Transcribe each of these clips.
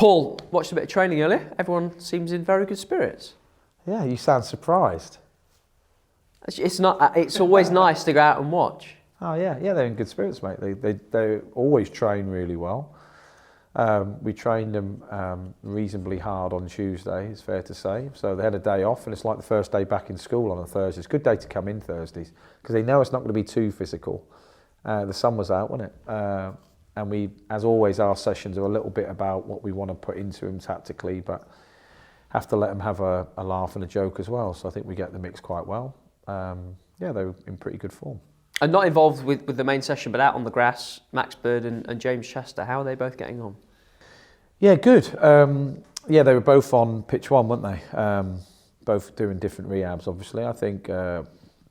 Paul, watched a bit of training earlier. Everyone seems in very good spirits. Yeah, you sound surprised. It's not. It's always nice to go out and watch. Oh yeah, they're in good spirits, mate. They always train really well. We trained them reasonably hard on Tuesday, it's fair to say. So they had a day off, and it's like the first day back in school on a Thursday. It's a good day to come in Thursdays because they know it's not going to be too physical. The sun was out, wasn't it? And we, as always, our sessions are a little bit about what we want to put into them tactically, but have to let them have a laugh and a joke as well. So I think we get the mix quite well. Yeah, they're in pretty good form. And not involved with the main session, but out on the grass, Max Bird and James Chester. How are they both getting on? Yeah, good. Yeah, they were both on pitch one, weren't they? Both doing different rehabs, obviously. I think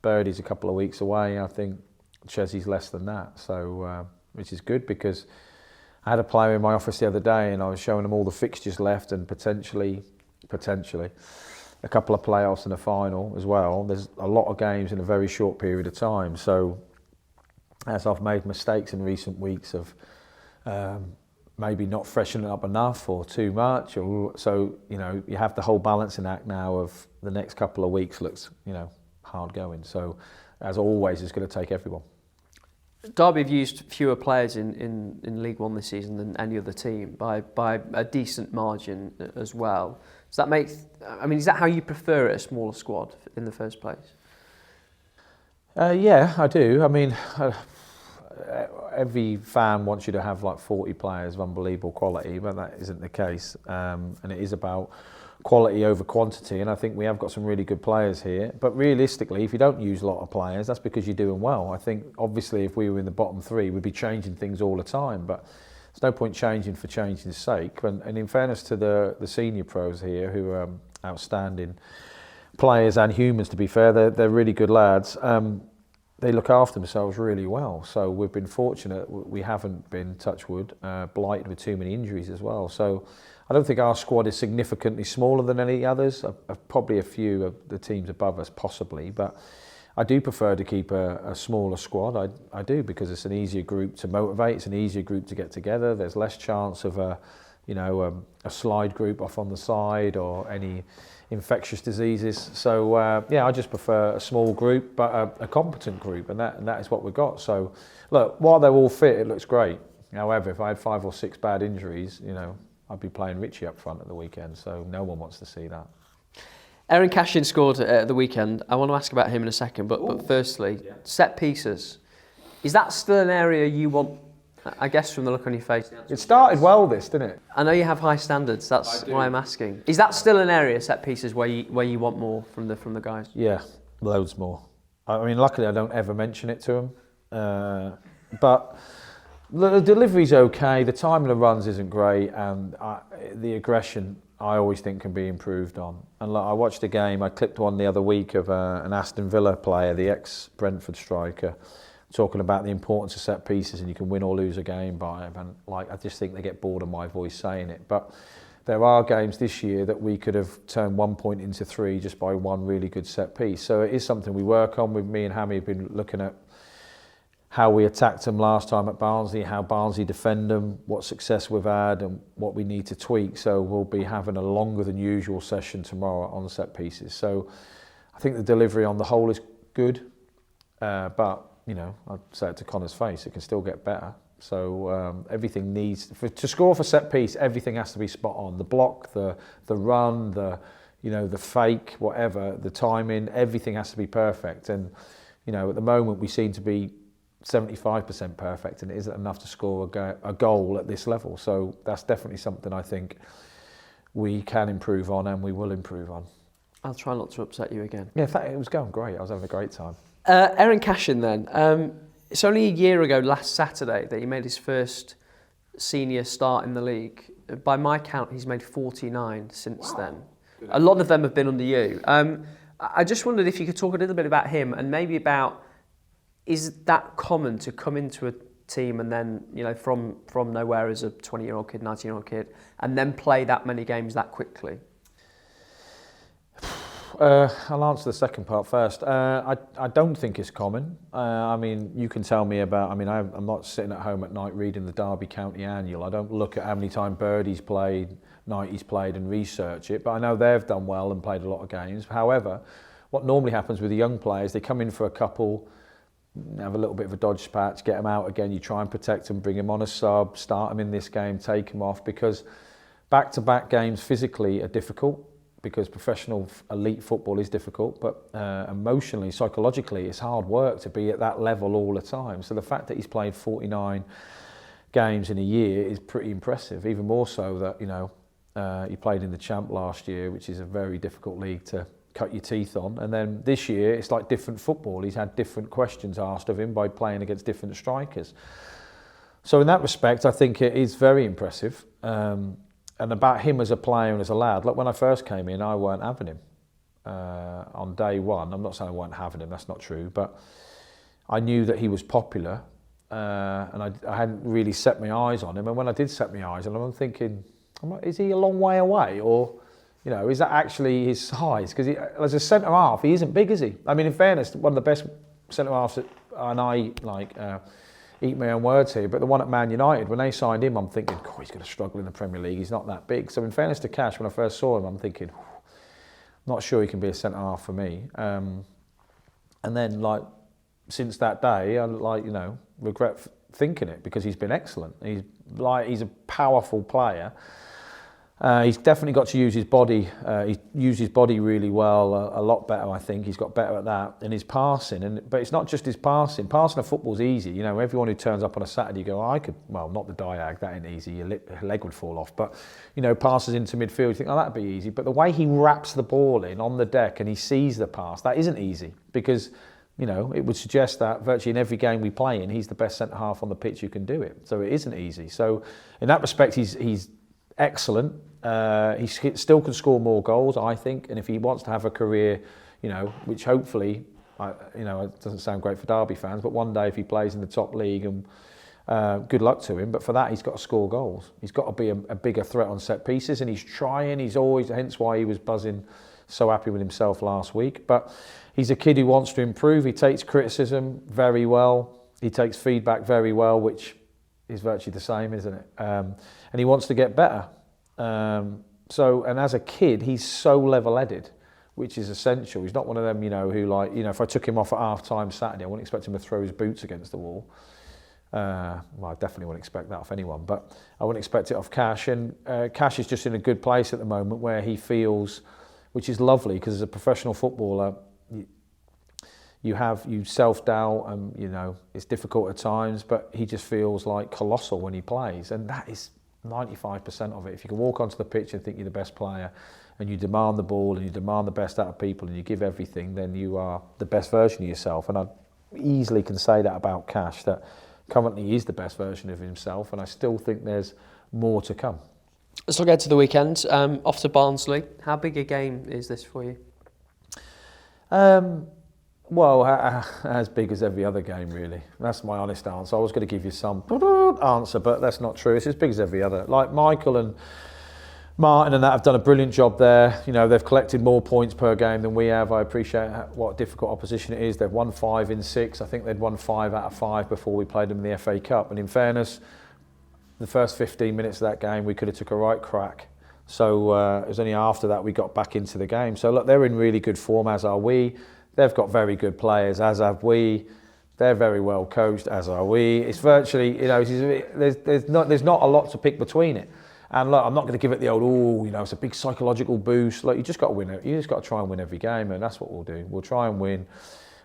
Birdie's a couple of weeks away. I think Chesy's less than that. So, which is good because I had a player in my office the other day and I was showing them all the fixtures left and potentially a couple of playoffs and a final as well. There's a lot of games in a very short period of time. So as I've made mistakes in recent weeks of maybe not freshening up enough or too much, or so, you know, you have the whole balancing act now of the next couple of weeks looks, you know, hard going. So as always, it's going to take everyone. Derby have used fewer players in League One this season than any other team by a decent margin as well. Does that make? I mean, is that how you prefer it, a smaller squad in the first place? Yeah, I do. I mean, every fan wants you to have like 40 players of unbelievable quality, but that isn't the case. And it is about quality over quantity, and I think we have got some really good players here. But realistically, if you don't use a lot of players, that's because you're doing well. I think obviously if we were in the bottom three, we'd be changing things all the time, but there's no point changing for changing's sake. And in fairness to the senior pros here, who are outstanding players and humans, to be fair, they're really good lads. They look after themselves really well. So we've been fortunate. We haven't been, touch wood, blighted with too many injuries as well. So I don't think our squad is significantly smaller than any others. Probably a few of the teams above us, possibly. But I do prefer to keep a smaller squad. I do, because it's an easier group to motivate. It's an easier group to get together. There's less chance of a slide group off on the side or any infectious diseases. So yeah, I just prefer a small group, but a competent group, and that is what we've got. So look, while they're all fit, it looks great. However, if I had 5 or 6 bad injuries, you know, I'd be playing Richie up front at the weekend. So no one wants to see that. Aaron Cashin scored at the weekend. I want to ask about him in a second, but firstly, set pieces. Is that still an area you want? I guess from the look on your face. It started well, this, didn't it? I know you have high standards. That's why I'm asking. Is that still an area, set pieces, where you want more from the guys? Yeah, loads more. I mean, luckily I don't ever mention it to them, but the delivery's okay. The time of the runs isn't great, and the aggression I always think can be improved on. And look, I watched a game. I clipped one the other week of an Aston Villa player, the ex-Brentford striker, talking about the importance of set pieces, and you can win or lose a game by them. And like, I just think they get bored of my voice saying it. But there are games this year that we could have turned 1 point into 3 just by one really good set piece. So it is something we work on. With me and Hammy have been looking at how we attacked them last time at Barnsley, how Barnsley defend them, what success we've had, and what we need to tweak. So we'll be having a longer than usual session tomorrow on set pieces. So I think the delivery on the whole is good, but you know, I'd say it to Connor's face, it can still get better. So everything needs to score for set piece. Everything has to be spot on. The block, the run, the fake, whatever, the timing. Everything has to be perfect. And you know, at the moment we seem to be 75% perfect, and it isn't enough to score a goal at this level. So that's definitely something I think we can improve on, and we will improve on. I'll try not to upset you again. Yeah, in fact, it was going great. I was having a great time. Aaron Cashin then, it's only a year ago last Saturday that he made his first senior start in the league. By my count, he's made 49 since then. A lot of them have been under you. I just wondered if you could talk a little bit about him, and maybe about, is that common to come into a team and then, you know, from nowhere as a 20-year-old kid, 19-year-old kid, and then play that many games that quickly? I'll answer the second part first. I don't think it's common. I mean, you can tell me about. I mean, I'm not sitting at home at night reading the Derby County Annual. I don't look at how many times Birdie's played, Knighty's played, and research it. But I know they've done well and played a lot of games. However, what normally happens with the young players, they come in for a couple, have a little bit of a dodge patch, get them out again. You try and protect them, bring them on a sub, start them in this game, take them off, because back-to-back games physically are difficult, because professional elite football is difficult, but emotionally, psychologically, it's hard work to be at that level all the time. So the fact that he's played 49 games in a year is pretty impressive, even more so that, you know, he played in the Champ last year, which is a very difficult league to cut your teeth on. And then this year, it's like different football. He's had different questions asked of him by playing against different strikers. So in that respect, I think it is very impressive. And about him as a player and as a lad, like when I first came in, I weren't having him on day one. I'm not saying I weren't having him, that's not true, but I knew that he was popular and I hadn't really set my eyes on him. And when I did set my eyes on him, I'm thinking, is he a long way away? Or, you know, is that actually his size? Because as a centre-half, he isn't big, is he? I mean, in fairness, one of the best centre-halves, and I like... eat my own words here, but the one at Man United, when they signed him, I'm thinking, oh, he's going to struggle in the Premier League. He's not that big. So in fairness to Cash, when I first saw him, I'm thinking, not sure he can be a centre-half for me. And then, like, since that day, I, like, you know, regret thinking it, because he's been excellent. He's a powerful player. He's definitely got to use his body. He used his body really well, a lot better, I think. He's got better at that. And his passing, but it's not just his passing. Passing a football's easy. You know, everyone who turns up on a Saturday, you go, well, not the diag, that ain't easy. Your leg would fall off. But, you know, passes into midfield, you think, oh, that'd be easy. But the way he wraps the ball in on the deck and he sees the pass, that isn't easy, because, you know, it would suggest that virtually in every game we play in, he's the best centre-half on the pitch who can do it. So it isn't easy. So in that respect, he's excellent. He still can score more goals, I think, and if he wants to have a career, you know, which hopefully, you know, it doesn't sound great for Derby fans, but one day if he plays in the top league, and good luck to him. But for that, he's got to score goals. He's got to be a bigger threat on set pieces, and he's trying. He's always, hence why he was buzzing, so happy with himself last week. But he's a kid who wants to improve. He takes criticism very well. He takes feedback very well, which is virtually the same, isn't it? And he wants to get better. And as a kid, he's so level-headed, which is essential. He's not one of them, you know, who, like, you know, if I took him off at half-time Saturday, I wouldn't expect him to throw his boots against the wall. Well, I definitely wouldn't expect that off anyone, but I wouldn't expect it off Cash. And Cash is just in a good place at the moment where he feels, which is lovely, because as a professional footballer, you self-doubt, and, you know, it's difficult at times, but he just feels like colossal when he plays, and that is 95% of it. If you can walk onto the pitch and think you're the best player, and you demand the ball and you demand the best out of people and you give everything, then you are the best version of yourself. And I easily can say that about Cash, that currently he is the best version of himself, and I still think there's more to come. Let's look ahead to the weekend. Off to Barnsley. How big a game is this for you? Well, as big as every other game, really. That's my honest answer. I was going to give you some answer, but that's not true. It's as big as every other. Like Michael and Martin and that have done a brilliant job there. You know, they've collected more points per game than we have. I appreciate what difficult opposition it is. They've won 5 in 6. I think they'd won 5 out of 5 before we played them in the FA Cup. And in fairness, the first 15 minutes of that game, we could have took a right crack. So it was only after that we got back into the game. So look, they're in really good form, as are we. They've got very good players, as have we. They're very well coached, as are we. It's virtually, you know, there's not a lot to pick between it. And look, I'm not going to give it the old, you know, it's a big psychological boost. Look, you just got to win it. You just got to try and win every game, and that's what we'll do. We'll try and win.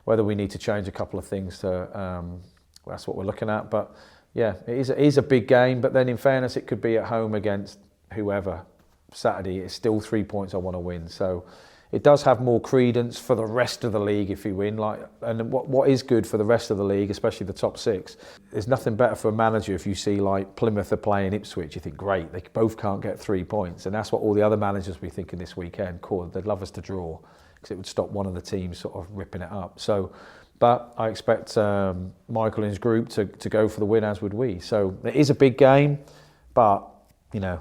Whether we need to change a couple of things that's what we're looking at. But yeah, it is a big game. But then, in fairness, it could be at home against whoever. Saturday, it's still 3 points I want to win. So it does have more credence for the rest of the league if you win. And what is good for the rest of the league, especially the top 6, there's nothing better for a manager if you see like Plymouth are playing Ipswich. You think, great, they both can't get 3 points, and that's what all the other managers will be thinking this weekend. Cool, they'd love us to draw, because it would stop one of the teams sort of ripping it up. So, but I expect Michael and his group to go for the win, as would we. So it is a big game, but you know,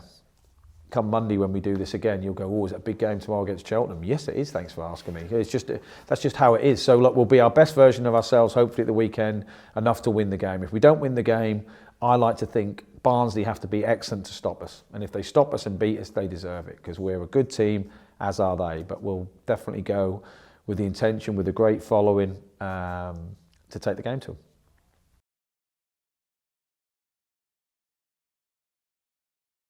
come Monday when we do this again, you'll go, oh, is it a big game tomorrow against Cheltenham? Yes, it is, thanks for asking me. It's just, that's just how it is. So look, we'll be our best version of ourselves, hopefully at the weekend, enough to win the game. If we don't win the game, I like to think Barnsley have to be excellent to stop us. And if they stop us and beat us, they deserve it, because we're a good team, as are they. But we'll definitely go with the intention, with a great following, to take the game to them.